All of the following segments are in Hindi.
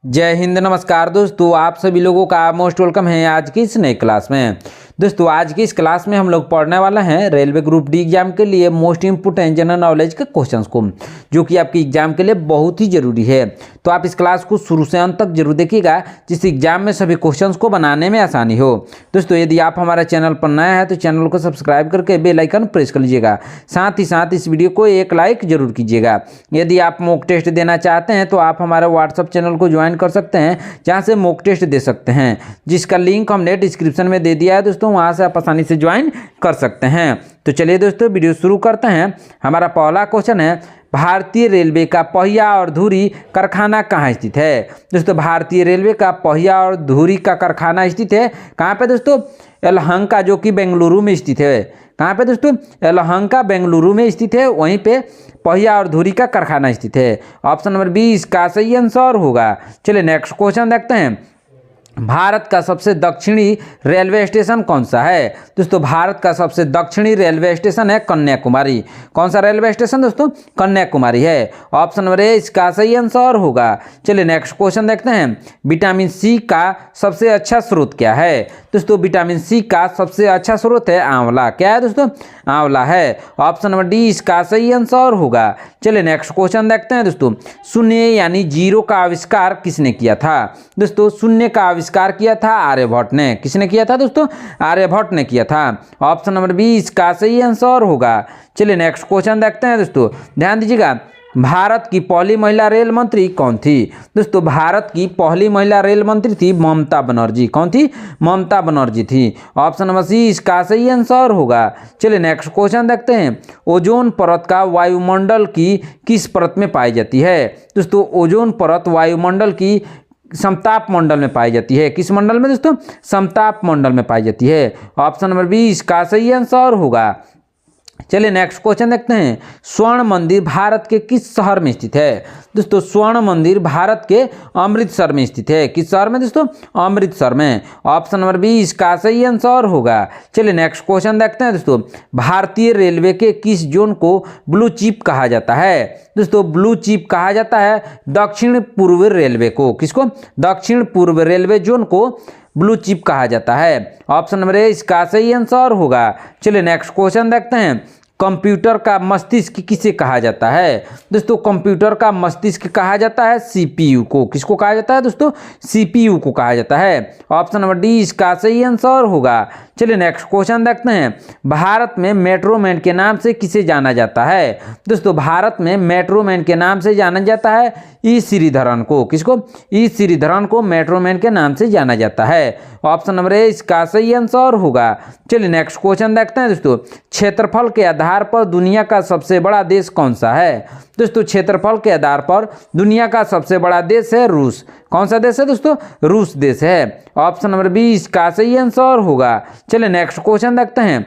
जय हिंद, नमस्कार दोस्तों। आप सभी लोगों का मोस्ट वेलकम है आज की इस नई क्लास में। दोस्तों आज की इस क्लास में हम लोग पढ़ने वाला हैं रेलवे ग्रुप डी एग्जाम के लिए मोस्ट इंपोर्टेंट जनरल नॉलेज के क्वेश्चंस को, जो कि आपके एग्जाम के लिए बहुत ही जरूरी है। तो आप इस क्लास को शुरू से अंत तक जरूर देखिएगा, जिससे एग्जाम में सभी क्वेश्चंस को बनाने में आसानी हो। दोस्तों यदि आप हमारे चैनल पर नया है तो चैनल को सब्सक्राइब करके बेल आइकन प्रेस कर लीजिएगा। साथ ही साथ इस वीडियो को एक लाइक जरूर कीजिएगा। यदि आप मॉक टेस्ट देना चाहते हैं तो आप हमारे व्हाट्सअप चैनल को ज्वाइन कर सकते हैं, जहां से मॉक टेस्ट दे सकते हैं, जिसका लिंक हमने डिस्क्रिप्शन में दे दिया है दोस्तों। वहां से आप आसानी से ज्वाइन कर सकते हैं। तो चलिए दोस्तों वीडियो शुरू करते हैं। हमारा पहला क्वेश्चन है, भारतीय रेलवे का पहिया और धुरी कारखाना कहाँ स्थित है। दोस्तों भारतीय रेलवे का पहिया और धुरी का कारखाना स्थित है कहाँ पे दोस्तों? यलहंका, जो कि बेंगलुरु में स्थित है। कहाँ पे दोस्तों? यलहंका बेंगलुरु में स्थित है। वहीं पे पहिया और धुरी का कारखाना स्थित है। ऑप्शन नंबर 20 का सही आंसर होगा। चलिए नेक्स्ट क्वेश्चन देखते हैं। भारत का सबसे दक्षिणी रेलवे स्टेशन कौन सा है? दोस्तों भारत का सबसे दक्षिणी रेलवे स्टेशन है कन्याकुमारी। कौन सा रेलवे स्टेशन दोस्तों? कन्याकुमारी है। ऑप्शन नंबर ए इसका सही आंसर होगा। चलिए नेक्स्ट क्वेश्चन देखते हैं। विटामिन सी का सबसे अच्छा स्रोत क्या है? दोस्तों विटामिन सी का सबसे अच्छा स्रोत है आंवला। क्या है दोस्तों? आंवला है। ऑप्शन नंबर डी इसका सही आंसर होगा। चलिए नेक्स्ट क्वेश्चन देखते हैं दोस्तों। शून्य यानी जीरो का आविष्कार किसने किया था? दोस्तों शून्य का आविष्कार किया था आर्यभट्ट ने। किसने किया था दोस्तों? आर्यभट्ट ने किया था। ऑप्शन नंबर 20 का सही आंसर होगा। चलिए नेक्स्ट क्वेश्चन देखते हैं दोस्तों। ध्यान दीजिएगा, भारत की पहली महिला रेल मंत्री कौन थी? दोस्तों भारत की पहली महिला रेल मंत्री थी ममता बनर्जी। कौन थी? ममता बनर्जी थी। ऑप्शन नंबर सी इसका सही आंसर होगा। चलिए नेक्स्ट क्वेश्चन देखते हैं। ओजोन परत का वायुमंडल की किस परत में पाई जाती है? दोस्तों ओजोन परत वायुमंडल की समताप मंडल में पाई जाती है। किस मंडल में दोस्तों? समताप मंडल में पाई जाती है। ऑप्शन नंबर 20 का सही आंसर होगा। चलिए नेक्स्ट क्वेश्चन देखते हैं। स्वर्ण मंदिर भारत के किस शहर में स्थित है? दोस्तों स्वर्ण मंदिर भारत के अमृतसर में स्थित है। किस शहर में दोस्तों? अमृतसर में। ऑप्शन नंबर 20 का सही आंसर होगा। चलिए नेक्स्ट क्वेश्चन देखते हैं दोस्तों। भारतीय रेलवे के किस जोन को ब्लू चिप कहा जाता है? दोस्तों ब्लू चिप कहा जाता है दक्षिण पूर्व रेलवे को। किसको? दक्षिण पूर्व रेलवे जोन को ब्लू चिप कहा जाता है। ऑप्शन नंबर ए इसका सही आंसर होगा। चलिए नेक्स्ट क्वेश्चन देखते हैं। कंप्यूटर का मस्तिष्क किसे कहा जाता है? दोस्तों कंप्यूटर का मस्तिष्क कहा जाता है सीपीयू को। किसको कहा जाता है दोस्तों? सीपीयू को कहा जाता है। ऑप्शन नंबर डी इसका सही आंसर होगा। चलिए नेक्स्ट क्वेश्चन देखते हैं। भारत में मेट्रो मैन के नाम से किसे जाना जाता है? दोस्तों भारत में मेट्रो मैन के नाम से जाना जाता है ई श्रीधरन को। किसको? ई श्रीधरन को मेट्रो मैन के नाम से जाना जाता है। ऑप्शन नंबर ए इसका सही आंसर होगा। चलिए नेक्स्ट क्वेश्चन देखते हैं दोस्तों। क्षेत्रफल के आधार पर दुनिया का सबसे बड़ा देश कौन सा है? दोस्तों क्षेत्रफल के आधार पर दुनिया का सबसे बड़ा देश है रूस। कौन सा देश है दोस्तों? रूस देश है। ऑप्शन नंबर 20 का सही आंसर होगा। चलिए नेक्स्ट क्वेश्चन देखते हैं।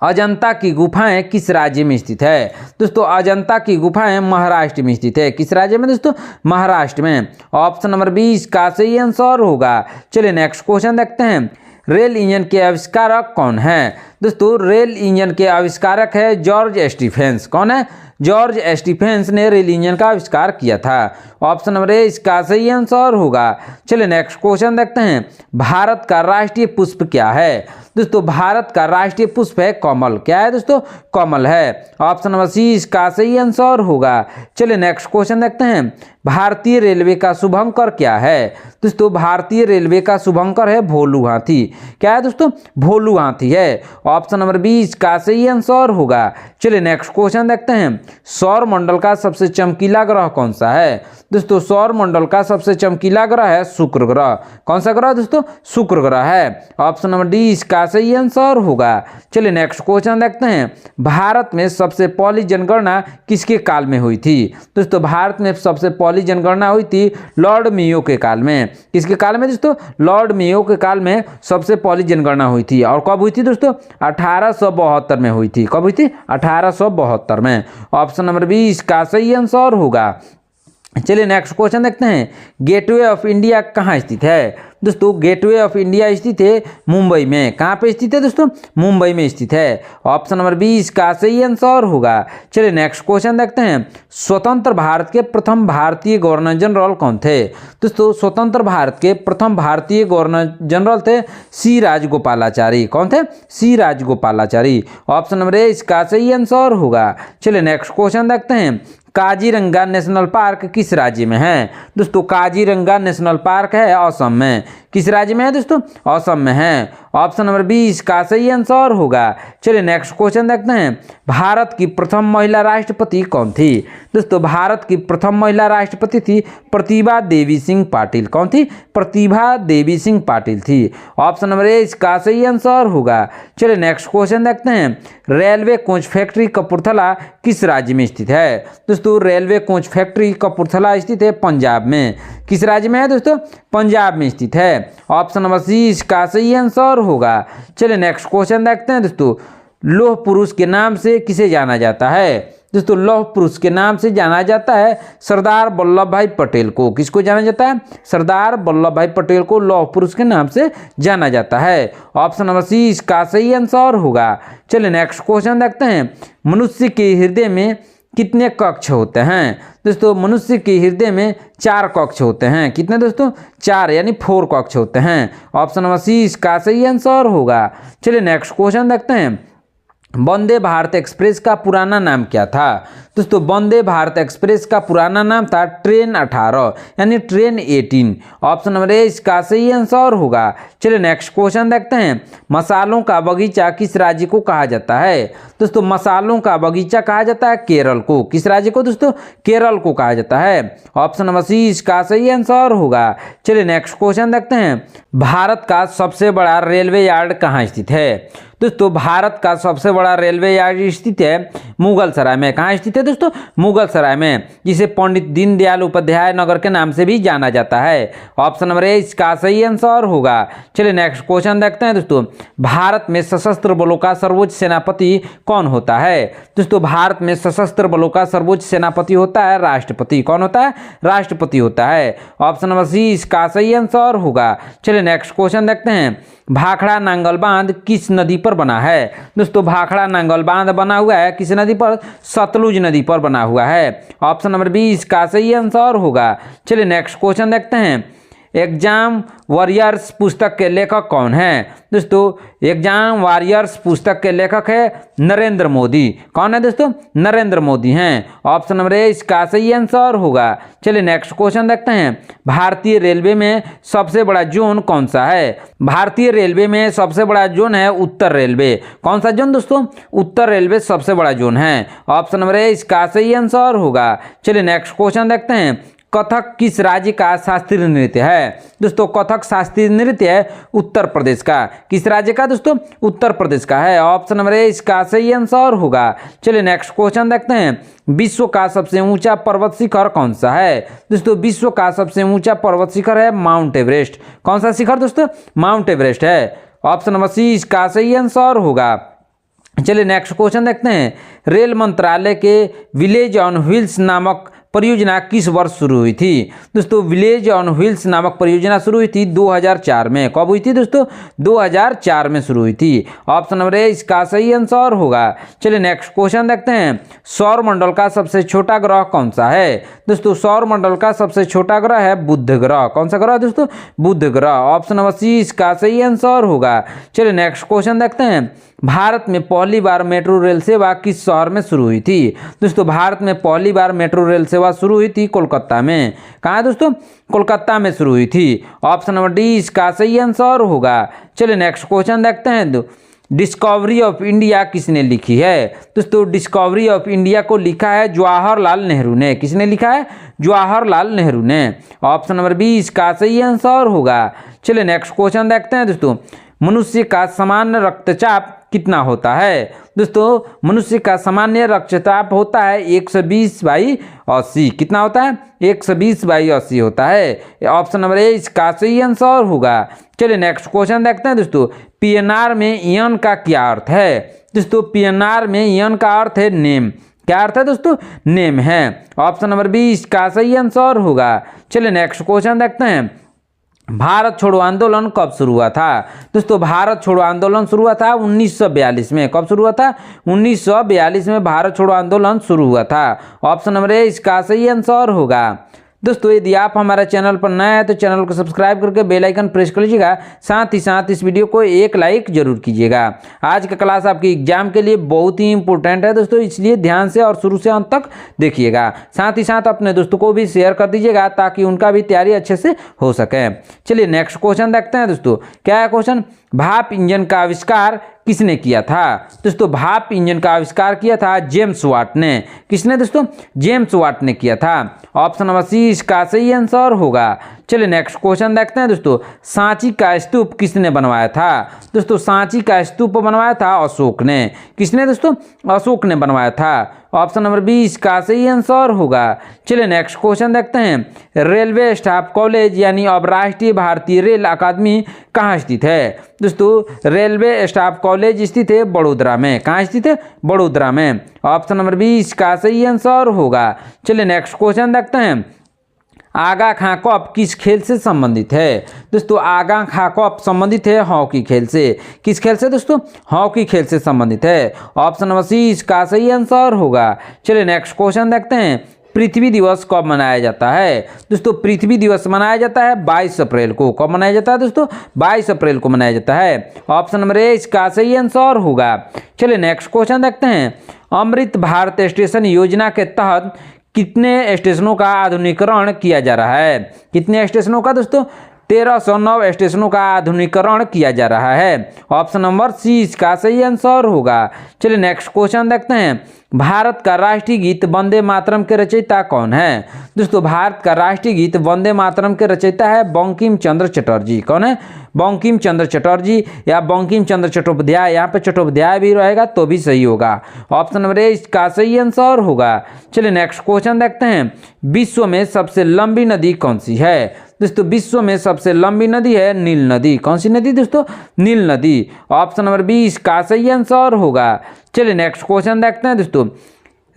अजंता की गुफाएं किस राज्य में स्थित है? दोस्तों अजंता की गुफाएं महाराष्ट्र में स्थित है। किस राज्य में दोस्तों? महाराष्ट्र में। ऑप्शन नंबर 20 का सही आंसर होगा। चलिए नेक्स्ट क्वेश्चन देखते हैं। रेल इंजन के आविष्कारक कौन है? दोस्तों रेल इंजन के आविष्कारक है जॉर्ज स्टीफेंस। कौन है? जॉर्ज स्टीफेंस ने रेल इंजन का आविष्कार किया था। ऑप्शन नंबर ए इसका सही आंसर होगा। चलिए नेक्स्ट क्वेश्चन देखते हैं। भारत का राष्ट्रीय पुष्प क्या है? दोस्तों भारत का राष्ट्रीय पुष्प है कमल। क्या है दोस्तों? कमल है। ऑप्शन नंबर सी इसका सही आंसर होगा। चलिए नेक्स्ट क्वेश्चन देखते हैं। भारतीय रेलवे का शुभंकर क्या है? दोस्तों भारतीय रेलवे का शुभंकर है भोलू हाथी। क्या है दोस्तों? भोलू हाथी है। ऑप्शन नंबर 20 का सही आंसर होगा। चलिए नेक्स्ट क्वेश्चन देखते हैं। सौर मंडल का सबसे चमकीला ग्रह कौन सा है? दोस्तों सौर मंडल का सबसे चमकीला ग्रह है शुक्र ग्रह। कौन सा ग्रह दोस्तों? शुक्र ग्रह है। ऑप्शन नंबर डी इसका सही आंसर होगा। चलिए नेक्स्ट क्वेश्चन देखते हैं। भारत में सबसे पहली जनगणना किसके काल में हुई थी? दोस्तों भारत में सबसे पहली जनगणना हुई थी लॉर्ड मेयो के काल में। किसके काल में दोस्तों? लॉर्ड मेयो के काल में सबसे पहली जनगणना हुई थी। और कब हुई थी दोस्तों? 1872 में हुई थी। कब हुई थी? 1872 में। ऑप्शन नंबर 20 का सही आंसर होगा। चलिए नेक्स्ट क्वेश्चन देखते हैं, गेटवे ऑफ इंडिया कहाँ स्थित है। दोस्तों गेटवे ऑफ इंडिया स्थित है मुंबई में। कहाँ पे स्थित है दोस्तों? मुंबई में स्थित है। ऑप्शन नंबर 20 का सही आंसर होगा। चलिए नेक्स्ट क्वेश्चन देखते हैं, स्वतंत्र भारत के प्रथम भारतीय गवर्नर जनरल कौन थे। दोस्तों स्वतंत्र भारत के प्रथम भारतीय गवर्नर जनरल थे सी राजगोपालाचारी। कौन थे? सी राजगोपालाचारी। ऑप्शन नंबर 21 का सही आंसर होगा। चलिए नेक्स्ट क्वेश्चन देखते हैं, काजीरंगा नेशनल पार्क किस राज्य में है। दोस्तों काजीरंगा नेशनल पार्क है असम में। किस राज्य में है दोस्तों? असम में है। ऑप्शन नंबर 20 का सही आंसर होगा। चलिए नेक्स्ट क्वेश्चन देखते हैं, भारत की प्रथम महिला राष्ट्रपति कौन थी। दोस्तों भारत की प्रथम महिला राष्ट्रपति थी प्रतिभा देवी सिंह पाटिल। कौन थी? प्रतिभा देवी सिंह पाटिल थी। ऑप्शन नंबर 21 का सही आंसर होगा। चलिए नेक्स्ट क्वेश्चन देखते हैं, रेलवे कोच फैक्ट्री कपूरथला किस राज्य में स्थित है। दोस्तों रेलवे कोच फैक्ट्री कपूरथला स्थित है पंजाब में। किस राज्य में है दोस्तों? पंजाब में स्थित है। ऑप्शन नंबर 30 का सही आंसर होगा। चलिए नेक्स्ट क्वेश्चन देखते हैं दोस्तों, लौह पुरुष के नाम से किसे जाना जाता है। दोस्तों लौह पुरुष के नाम से जाना जाता है सरदार वल्लभ भाई पटेल को। किसको जाना जाता है? सरदार वल्लभ भाई पटेल को लौह पुरुष के नाम से जाना जाता है। ऑप्शन नंबर 30 का सही आंसर होगा। चलिए नेक्स्ट क्वेश्चन देखते हैं, मनुष्य के हृदय में कितने कक्ष होते हैं। दोस्तों मनुष्य के हृदय में 4 कक्ष होते हैं। कितने दोस्तों? 4 यानी 4 कक्ष होते हैं। ऑप्शन नंबर 30 का सही आंसर होगा। चलिए नेक्स्ट क्वेश्चन देखते हैं, वंदे भारत एक्सप्रेस का पुराना नाम क्या था। दोस्तों वंदे भारत एक्सप्रेस का पुराना नाम था ट्रेन 18 यानी ट्रेन 18। ऑप्शन नंबर 21 का सही आंसर होगा। चलिए नेक्स्ट क्वेश्चन देखते हैं, मसालों का बगीचा किस राज्य को कहा जाता है। दोस्तों मसालों का बगीचा कहा जाता है केरल को। किस राज्य को दोस्तों? केरल को कहा जाता है। ऑप्शन नंबर 30 का सही आंसर होगा। चलिए नेक्स्ट क्वेश्चन देखते हैं, भारत का सबसे बड़ा रेलवे यार्ड कहाँ स्थित है। दोस्तों भारत का सबसे बड़ा रेलवे यार्ड स्थित है मुगल सराय में। कहाँ स्थित है दोस्तों? मुगल सराय में, जिसे पंडित दीनदयाल उपाध्याय नगर के नाम से भी जाना जाता है। ऑप्शन नंबर 21 का सही आंसर होगा। चलिए नेक्स्ट क्वेश्चन देखते हैं दोस्तों, भारत में सशस्त्र बलों का सर्वोच्च सेनापति कौन होता है। दोस्तों भारत में सशस्त्र बलों का सर्वोच्च सेनापति होता है राष्ट्रपति। कौन होता है? राष्ट्रपति होता है। ऑप्शन नंबर 30 का सही आंसर होगा। चलिए नेक्स्ट क्वेश्चन देखते हैं, भाखड़ा नांगल बांध किस नदी पर बना है। दोस्तों भाखड़ा नांगल बांध बना हुआ है किस नदी पर? सतलुज नदी पर बना हुआ है। ऑप्शन नंबर 20 का सही आंसर होगा। चलिए नेक्स्ट क्वेश्चन देखते हैं, एग्जाम वॉरियर्स पुस्तक के लेखक कौन है। दोस्तों एग्जाम वॉरियर्स पुस्तक के लेखक है नरेंद्र मोदी। कौन है दोस्तों? नरेंद्र मोदी हैं। ऑप्शन नंबर 21 का सही आंसर होगा। चलिए नेक्स्ट क्वेश्चन देखते हैं, भारतीय रेलवे में सबसे बड़ा जोन कौन सा है। भारतीय रेलवे में सबसे बड़ा जोन है उत्तर रेलवे। कौन सा जोन दोस्तों? उत्तर रेलवे सबसे बड़ा जोन है। ऑप्शन नंबर 21 का सही आंसर होगा। चलिए नेक्स्ट क्वेश्चन देखते हैं, कथक किस राज्य का शास्त्रीय नृत्य है। दोस्तों कथक शास्त्रीय नृत्य है उत्तर प्रदेश का। किस राज्य का दोस्तों? उत्तर प्रदेश का है। ऑप्शन नंबर 21 का सही आंसर होगा। चलिए नेक्स्ट क्वेश्चन देखते हैं, विश्व का सबसे ऊंचा पर्वत शिखर कौन सा है। दोस्तों विश्व का सबसे ऊंचा पर्वत शिखर है माउंट एवरेस्ट। कौन सा शिखर दोस्तों? माउंट एवरेस्ट है। ऑप्शन नंबर 30 का सही आंसर होगा। चलिए नेक्स्ट क्वेश्चन देखते हैं, रेल मंत्रालय के विलेज ऑन व्हील्स नामक परियोजना किस वर्ष शुरू हुई थी। दोस्तों विलेज ऑन व्हील्स नामक परियोजना शुरू हुई थी 2004 में। कब हुई थी दोस्तों? 2004 में शुरू हुई थी। ऑप्शन नंबर 21 का सही आंसर होगा। चलिए नेक्स्ट क्वेश्चन देखते हैं, सौर मंडल का सबसे छोटा ग्रह कौन सा है। दोस्तों सौर मंडल का सबसे छोटा ग्रह है बुध ग्रह। कौन सा ग्रह दोस्तों? बुध ग्रह। ऑप्शन नंबर 30 का सही आंसर होगा। चलिए नेक्स्ट क्वेश्चन देखते हैं, भारत में पहली बार मेट्रो रेल सेवा किस शहर में शुरू हुई थी। दोस्तों भारत में पहली बार मेट्रो रेल सेवा शुरू हुई थी कोलकाता में। कहाँ है दोस्तों? कोलकाता में शुरू हुई थी। ऑप्शन नंबर 20 का सही आंसर होगा। चलिए नेक्स्ट क्वेश्चन देखते हैं, डिस्कवरी ऑफ इंडिया किसने लिखी है। दोस्तों डिस्कवरी ऑफ इंडिया को लिखा है जवाहरलाल नेहरू ने। किसने लिखा है? जवाहरलाल नेहरू ने। ऑप्शन नंबर 20 का सही आंसर होगा। चलिए नेक्स्ट क्वेश्चन देखते हैं दोस्तों, मनुष्य का सामान्य रक्तचाप कितना होता है। दोस्तों मनुष्य का सामान्य रक्तचाप होता है 120/80। कितना होता है? 120/80 होता है। ऑप्शन नंबर 21 का सही आंसर होगा। चलिए नेक्स्ट क्वेश्चन देखते हैं दोस्तों, पीएनआर में यन का क्या अर्थ है। दोस्तों पीएनआर में यन का अर्थ है नेम। क्या अर्थ है दोस्तों? नेम है। ऑप्शन नंबर बी इसका सही आंसर होगा। चलिए नेक्स्ट क्वेश्चन देखते हैं। भारत छोड़ो आंदोलन कब शुरू हुआ था? दोस्तों भारत छोड़ो आंदोलन शुरू हुआ था 1942 में। कब शुरू हुआ था? 1942 में भारत छोड़ो आंदोलन शुरू हुआ था। ऑप्शन नंबर ए इसका सही आंसर होगा। दोस्तों यदि आप हमारे चैनल पर नए हैं तो चैनल को सब्सक्राइब करके बेल आइकन प्रेस कर लीजिएगा। साथ ही साथ इस वीडियो को एक लाइक जरूर कीजिएगा। आज का क्लास आपकी एग्जाम के लिए बहुत ही इंपॉर्टेंट है दोस्तों, इसलिए ध्यान से और शुरू से अंत तक देखिएगा। साथ ही साथ अपने दोस्तों को भी शेयर कर दीजिएगा ताकि उनका भी तैयारी अच्छे से हो सके। चलिए नेक्स्ट क्वेश्चन देखते हैं दोस्तों। क्या है क्वेश्चन? भाप इंजन का आविष्कार किसने किया था? दोस्तों भाप इंजन का आविष्कार किया था जेम्स वाट ने। किसने दोस्तों? जेम्स वाट ने किया था। ऑप्शन नंबर सी इसका सही आंसर होगा। चलिए नेक्स्ट क्वेश्चन देखते हैं दोस्तों। सांची का स्तूप किसने बनवाया था? दोस्तों सांची का स्तूप बनवाया था अशोक ने। किसने दोस्तों? अशोक ने बनवाया था। ऑप्शन नंबर बी इसका सही आंसर होगा। चलिए नेक्स्ट क्वेश्चन देखते हैं। रेलवे स्टाफ कॉलेज यानी अब राष्ट्रीय भारतीय रेल अकादमी कहाँ स्थित है? दोस्तों रेलवे स्टाफ कॉलेज स्थित है बड़ोदरा में। कहाँ स्थित है? बड़ोदरा में। ऑप्शन नंबर बी इसका सही आंसर होगा। चलिए नेक्स्ट क्वेश्चन देखते हैं। आगा खां कप किस खेल से संबंधित है? दोस्तों आगा खां कप संबंधित है हॉकी खेल से। किस खेल से दोस्तों? हॉकी खेल से संबंधित है। ऑप्शन नंबर सी इसका सही आंसर होगा। चलिए नेक्स्ट क्वेश्चन देखते हैं। पृथ्वी दिवस कब मनाया जाता है? दोस्तों पृथ्वी दिवस मनाया जाता है 22 अप्रैल को। कब मनाया जाता है दोस्तों? 22 अप्रैल को मनाया जाता है। ऑप्शन नंबर ए इसका सही आंसर होगा। चलिए नेक्स्ट क्वेश्चन देखते हैं। अमृत भारत स्टेशन योजना के तहत कितने स्टेशनों का आधुनिकीकरण किया जा रहा है? कितने स्टेशनों का दोस्तों? 1309 स्टेशनों का आधुनिकीकरण किया जा रहा है। ऑप्शन नंबर सी इसका सही आंसर होगा। चलिए नेक्स्ट क्वेश्चन देखते हैं। भारत का राष्ट्रीय गीत वंदे मातरम के रचयिता कौन है? दोस्तों भारत का राष्ट्रीय गीत वंदे मातरम के रचयिता है बंकिम चंद्र चटर्जी। कौन है? बंकिम चंद्र चटर्जी या बंकिम चंद्र चट्टोपाध्याय। यहाँ पे चट्टोपाध्याय भी रहेगा तो भी सही होगा। ऑप्शन नंबर ए इसका सही आंसर होगा। चलिए नेक्स्ट क्वेश्चन देखते हैं। विश्व में सबसे लंबी नदी कौन सी है? दोस्तों विश्व में सबसे लंबी नदी है नील नदी। कौन सी नदी दोस्तों? नील नदी। ऑप्शन नंबर बी इसका सही आंसर होगा। चलिए नेक्स्ट क्वेश्चन देखते हैं दोस्तों।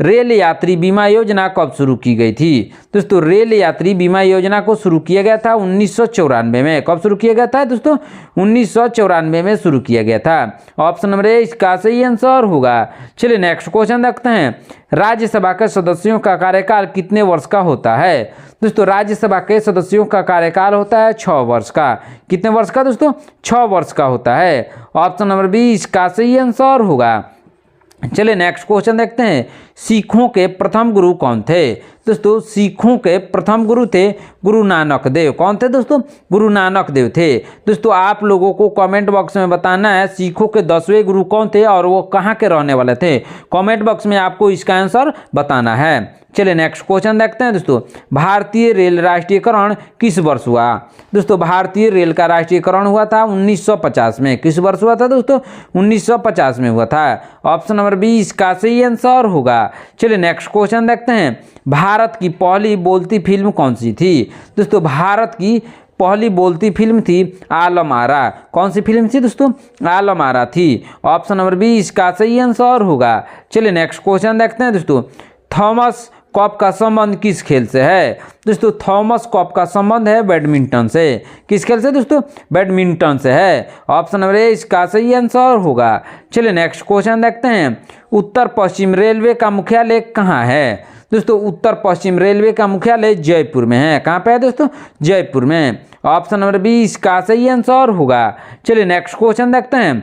रेल यात्री बीमा योजना कब शुरू की गई थी? दोस्तों रेल यात्री बीमा योजना को शुरू किया गया था 1994 में। कब शुरू किया गया था दोस्तों? 1994 में शुरू किया गया था। ऑप्शन नंबर ए इसका सही आंसर होगा। चलिए नेक्स्ट क्वेश्चन देखते हैं। राज्यसभा के सदस्यों का कार्यकाल कितने वर्ष का होता है? दोस्तों राज्यसभा के सदस्यों का कार्यकाल होता है 6 वर्ष का। कितने वर्ष का दोस्तों? 6 वर्ष का होता है। ऑप्शन नंबर बी इसका सही आंसर होगा। चलिए नेक्स्ट क्वेश्चन देखते हैं। सिखों के प्रथम गुरु कौन थे? दोस्तों सिखों के प्रथम गुरु थे गुरु नानक देव। कौन थे दोस्तों? गुरु नानक देव थे। दोस्तों आप लोगों को कमेंट बॉक्स में बताना है सिखों के 10वें गुरु कौन थे और वो कहाँ के रहने वाले थे। कमेंट बॉक्स में आपको इसका आंसर बताना है। चलिए नेक्स्ट क्वेश्चन देखते हैं दोस्तों। भारतीय रेल राष्ट्रीयकरण किस वर्ष हुआ? दोस्तों भारतीय रेल का राष्ट्रीयकरण हुआ था 1950 में। किस वर्ष हुआ था दोस्तों? 1950 में हुआ था। ऑप्शन नंबर बी इसका सही आंसर होगा। चलिए नेक्स्ट क्वेश्चन देखते हैं। भारत की पहली बोलती फिल्म कौन सी थी? दोस्तों भारत की पहली बोलती फिल्म थी आलम आरा। कौन सी फिल्म थी दोस्तों? आलम आरा थी। ऑप्शन नंबर बी इसका सही आंसर होगा। चलिए नेक्स्ट क्वेश्चन देखते हैं दोस्तों। थॉमस कप का संबंध किस खेल से है? दोस्तों थॉमस कप का संबंध है बैडमिंटन से। किस खेल से दोस्तों? बैडमिंटन से है। ऑप्शन नंबर ए इसका सही आंसर होगा। चलिए नेक्स्ट क्वेश्चन देखते हैं। उत्तर पश्चिम रेलवे का मुख्यालय कहाँ है? दोस्तों उत्तर पश्चिम रेलवे का मुख्यालय जयपुर में है। कहाँ पे है दोस्तों? जयपुर में। ऑप्शन नंबर बी इसका सही आंसर होगा। चलिए नेक्स्ट क्वेश्चन देखते हैं।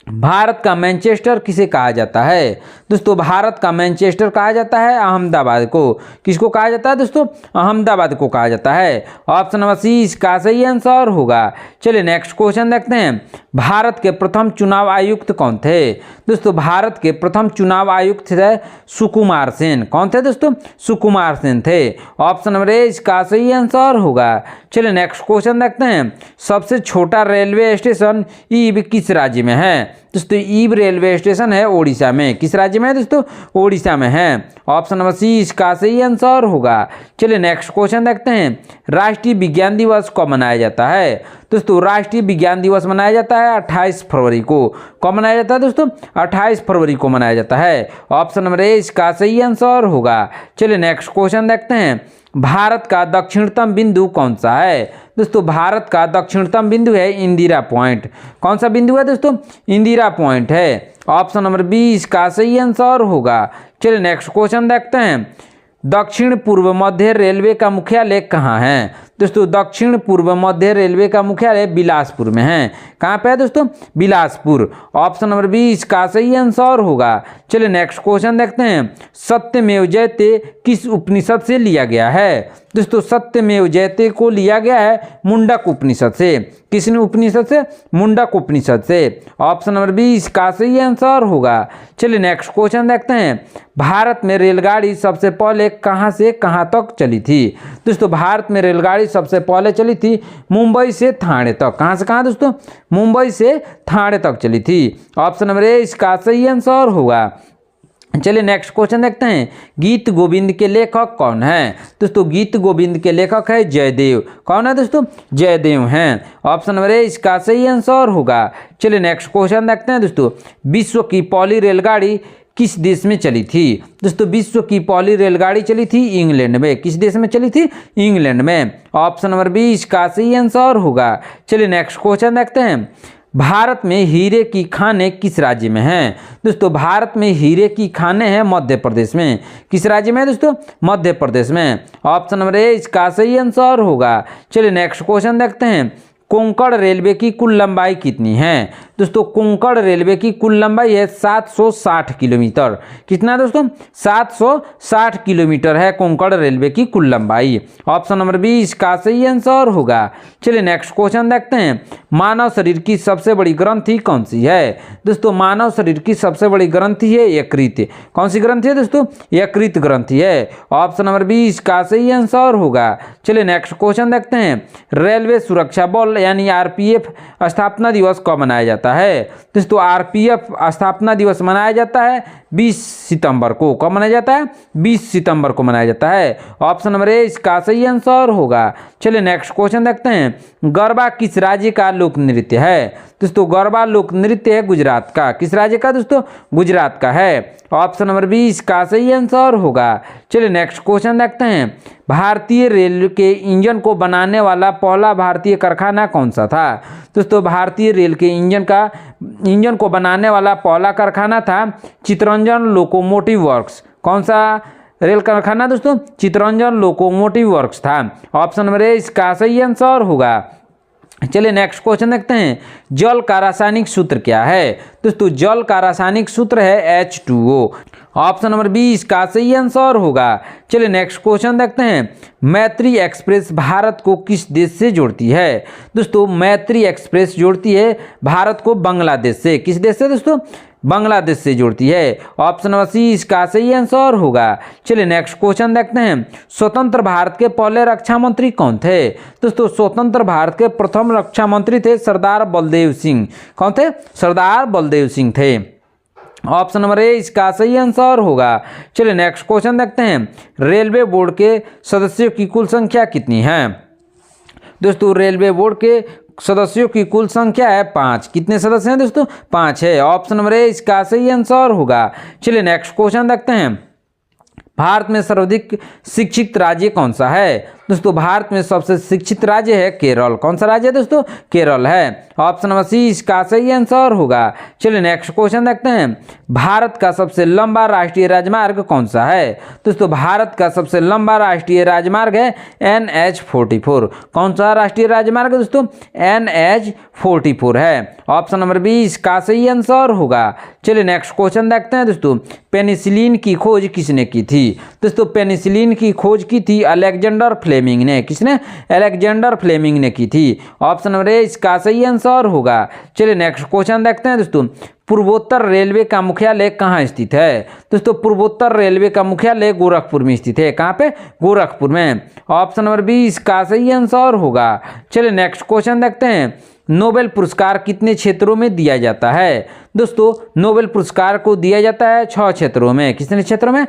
भारत का मैनचेस्टर किसे कहा जाता है? दोस्तों भारत का मैनचेस्टर कहा जाता है अहमदाबाद को। किसको कहा जाता है दोस्तों? अहमदाबाद को कहा जाता है। ऑप्शन नंबर सी इसका सही आंसर होगा। चलिए नेक्स्ट क्वेश्चन देखते हैं। भारत के प्रथम चुनाव आयुक्त कौन थे? दोस्तों भारत के प्रथम चुनाव आयुक्त थे सुकुमार सेन। कौन थे दोस्तों? सुकुमार सेन थे। ऑप्शन नंबर ए इसका सही आंसर होगा। चलिए नेक्स्ट क्वेश्चन देखते हैं। सबसे छोटा रेलवे स्टेशन ईब किस राज्य में है? दोस्तों ईब रेलवे स्टेशन है ओडिशा में, किस राज्य में है दोस्तों, ओडिशा में है। ऑप्शन नंबर सी इसका सही आंसर होगा। चलिए नेक्स्ट क्वेश्चन देखते हैं, राष्ट्रीय विज्ञान दिवस कब मनाया जाता है। दोस्तों राष्ट्रीय विज्ञान दिवस मनाया जाता है 28 फरवरी को। कब मनाया जाता है दोस्तों, 28 फरवरी को मनाया जाता है। ऑप्शन नंबर ए इसका सही आंसर होगा। चलिए नेक्स्ट क्वेश्चन देखते हैं, भारत का दक्षिणतम बिंदु कौन सा है। दोस्तों भारत का दक्षिणतम बिंदु है इंदिरा पॉइंट। कौन सा बिंदु है दोस्तों, इंदिरा पॉइंट है। ऑप्शन नंबर बी इसका सही आंसर होगा। चलिए नेक्स्ट क्वेश्चन देखते हैं, दक्षिण पूर्व मध्य रेलवे का मुख्यालय कहाँ है। दोस्तों दक्षिण पूर्व मध्य रेलवे का मुख्यालय बिलासपुर में है। कहाँ पे है दोस्तों, बिलासपुर। ऑप्शन नंबर बी इसका सही आंसर होगा। चलिए नेक्स्ट क्वेश्चन देखते हैं, सत्यमेव जयते किस उपनिषद से लिया गया है। दोस्तों सत्यमेव जयते को लिया गया है मुंडक उपनिषद से। किसने उपनिषद से, मुंडक उपनिषद से। ऑप्शन नंबर बी इसका सही आंसर होगा। चलिए नेक्स्ट क्वेश्चन देखते हैं, भारत में रेलगाड़ी सबसे पहले कहाँ से कहाँ तक चली थी। दोस्तों भारत में रेलगाड़ी सबसे पहले चली थी मुंबई से ठाणे तक। कहाँ से कहाँ दोस्तों, मुंबई से ठाणे तक चली थी। ऑप्शन नंबर ए इसका सही आंसर होगा। चलिए नेक्स्ट क्वेश्चन देखते हैं, गीत गोविंद के लेखक कौन है। दोस्तों गीत गोविंद के लेखक है जयदेव। कौन है दोस्तों, जयदेव हैं। ऑप्शन नंबर ए इसका सही आंसर होगा। चलिए नेक्स्ट क्वेश्चन देखते हैं दोस्तों, विश्व की पहली रेलगाड़ी किस देश में चली थी। दोस्तों विश्व की पहली रेलगाड़ी चली थी इंग्लैंड में। किस देश में चली थी, इंग्लैंड में। ऑप्शन नंबर बी इसका सही आंसर होगा। चलिए नेक्स्ट क्वेश्चन देखते हैं, भारत में हीरे की खानें किस राज्य में हैं। दोस्तों भारत में हीरे की खानें हैं मध्य प्रदेश में। किस राज्य में है दोस्तों, मध्य प्रदेश में। ऑप्शन नंबर ए इसका सही आंसर होगा। चलिए नेक्स्ट क्वेश्चन देखते हैं, कोंकण रेलवे की कुल लंबाई कितनी है। दोस्तों कोंकण रेलवे की कुल लंबाई है 760 किलोमीटर। कितना दोस्तों, 760 किलोमीटर है कोंकण रेलवे की कुल लंबाई। ऑप्शन नंबर बी इसका सही आंसर होगा। चलिए नेक्स्ट क्वेश्चन देखते हैं, मानव शरीर की सबसे बड़ी ग्रंथि कौन सी है। दोस्तों मानव शरीर की सबसे बड़ी ग्रंथि है यकृत। कौन सी ग्रंथि है दोस्तों, यकृत ग्रंथि है। ऑप्शन नंबर बी इसका सही आंसर होगा। चलिए नेक्स्ट क्वेश्चन देखते हैं, रेलवे सुरक्षा बल यानी आरपीएफ स्थापना दिवस कब मनाया जाता है। दोस्तों आरपीएफ स्थापना दिवस मनाया जाता है 20 सितंबर को। कब मनाया जाता है, 20 सितंबर को मनाया जाता है। ऑप्शन नंबर ए इसका सही आंसर होगा। चलिए नेक्स्ट क्वेश्चन देखते हैं, गरबा किस राज्य का लोक नृत्य है। दोस्तों गरबा लोक नृत्य है गुजरात का। किस राज्य का दोस्तों, गुजरात का है। ऑप्शन नंबर बी इसका सही आंसर होगा। चलिए नेक्स्ट क्वेश्चन देखते हैं, भारतीय रेल के इंजन को बनाने वाला पहला भारतीय कारखाना कौन सा था। दोस्तों भारतीय रेल के इंजन को बनाने वाला पहला कारखाना था चितरंजन लोकोमोटिव वर्क्स। कौन सा रेल कारखाना दोस्तों, चितरंजन लोकोमोटिव वर्क्स था। ऑप्शन नंबर ए इसका सही आंसर होगा। चलिए नेक्स्ट क्वेश्चन देखते हैं, जल का रासायनिक सूत्र क्या है। दोस्तों जल का रासायनिक सूत्र है H2O। ऑप्शन नंबर बी इसका सही आंसर होगा। चलिए नेक्स्ट क्वेश्चन देखते हैं, मैत्री एक्सप्रेस भारत को किस देश से जोड़ती है। दोस्तों मैत्री एक्सप्रेस जोड़ती है भारत को बांग्लादेश से। किस देश से दोस्तों, बांग्लादेश से जोड़ती है। ऑप्शन नंबर सी इसका सही आंसर होगा। चलिए नेक्स्ट क्वेश्चन देखते हैं, स्वतंत्र भारत के पहले रक्षा मंत्री कौन थे। दोस्तों स्वतंत्र भारत के प्रथम रक्षा मंत्री थे सरदार बलदेव सिंह। कौन थे, सरदार बलदेव सिंह थे। ऑप्शन नंबर ए इसका सही आंसर होगा। चलिए नेक्स्ट क्वेश्चन देखते हैं, रेलवे बोर्ड के सदस्यों की कुल संख्या कितनी है। दोस्तों रेलवे बोर्ड के सदस्यों की कुल संख्या है 5। कितने सदस्य हैं दोस्तों, 5 है। ऑप्शन नंबर ए इसका सही आंसर होगा। चलिए नेक्स्ट क्वेश्चन देखते हैं, भारत में सर्वाधिक शिक्षित राज्य कौन सा है। दोस्तों भारत में सबसे शिक्षित राज्य है केरल। कौन सा राज्य है दोस्तों, केरल है। ऑप्शन नंबर सी इसका सही आंसर होगा। चलिए नेक्स्ट क्वेश्चन देखते हैं, भारत का सबसे लंबा राष्ट्रीय राजमार्ग कौन सा है। दोस्तों भारत का सबसे लंबा राष्ट्रीय राजमार्ग है NH44। कौन सा राष्ट्रीय राजमार्ग दोस्तों, NH44 है। ऑप्शन नंबर बी इसका सही आंसर होगा। चलिए नेक्स्ट क्वेश्चन देखते हैं दोस्तों, पेनिसिलिन की खोज किसने की थी। दोस्तों पेनिसिलिन की खोज की थी अलेक्जेंडर फ्लेमिंग ने। किसने, अलेक्जेंडर फ्लेमिंग ने की थी। ऑप्शन नंबर ए इसका सही आंसर होगा। चलिए नेक्स्ट क्वेश्चन देखते हैं दोस्तों, पूर्वोत्तर रेलवे का मुख्यालय कहाँ स्थित है। दोस्तों पूर्वोत्तर रेलवे का मुख्यालय गोरखपुर में स्थित है। कहाँ पे, गोरखपुर में। ऑप्शन नंबर बी इसका सही आंसर होगा। चलिए नेक्स्ट क्वेश्चन देखते हैं, नोबेल पुरस्कार कितने क्षेत्रों में दिया जाता है। दोस्तों नोबेल पुरस्कार को दिया जाता है 6 क्षेत्रों में। कितने क्षेत्रों में?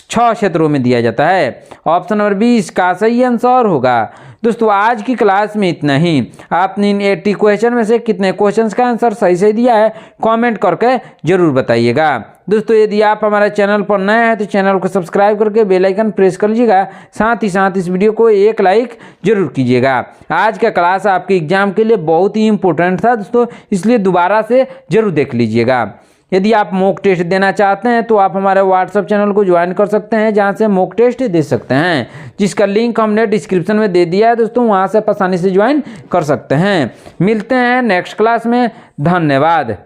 6 क्षेत्रों में दिया जाता है। ऑप्शन नंबर 20 का सही आंसर होगा। दोस्तों आज की क्लास में इतना ही। आपने इन 80 क्वेश्चन में से कितने क्वेश्चंस का आंसर सही से दिया है कमेंट करके जरूर बताइएगा। दोस्तों यदि आप हमारे चैनल पर नए हैं तो चैनल को सब्सक्राइब करके बेल आइकन प्रेस कर लीजिएगा। साथ ही साथ इस वीडियो को एक लाइक जरूर कीजिएगा। आज का क्लास आपके एग्जाम के लिए बहुत ही इंपॉर्टेंट था दोस्तों, इसलिए दोबारा से जरूर देख लीजिएगा। यदि आप मॉक टेस्ट देना चाहते हैं तो आप हमारे व्हाट्सएप चैनल को ज्वाइन कर सकते हैं, जहां से मॉक टेस्ट दे सकते हैं, जिसका लिंक हमने डिस्क्रिप्शन में दे दिया है दोस्तों, वहां से आसानी से ज्वाइन कर सकते हैं। मिलते हैं नेक्स्ट क्लास में। धन्यवाद।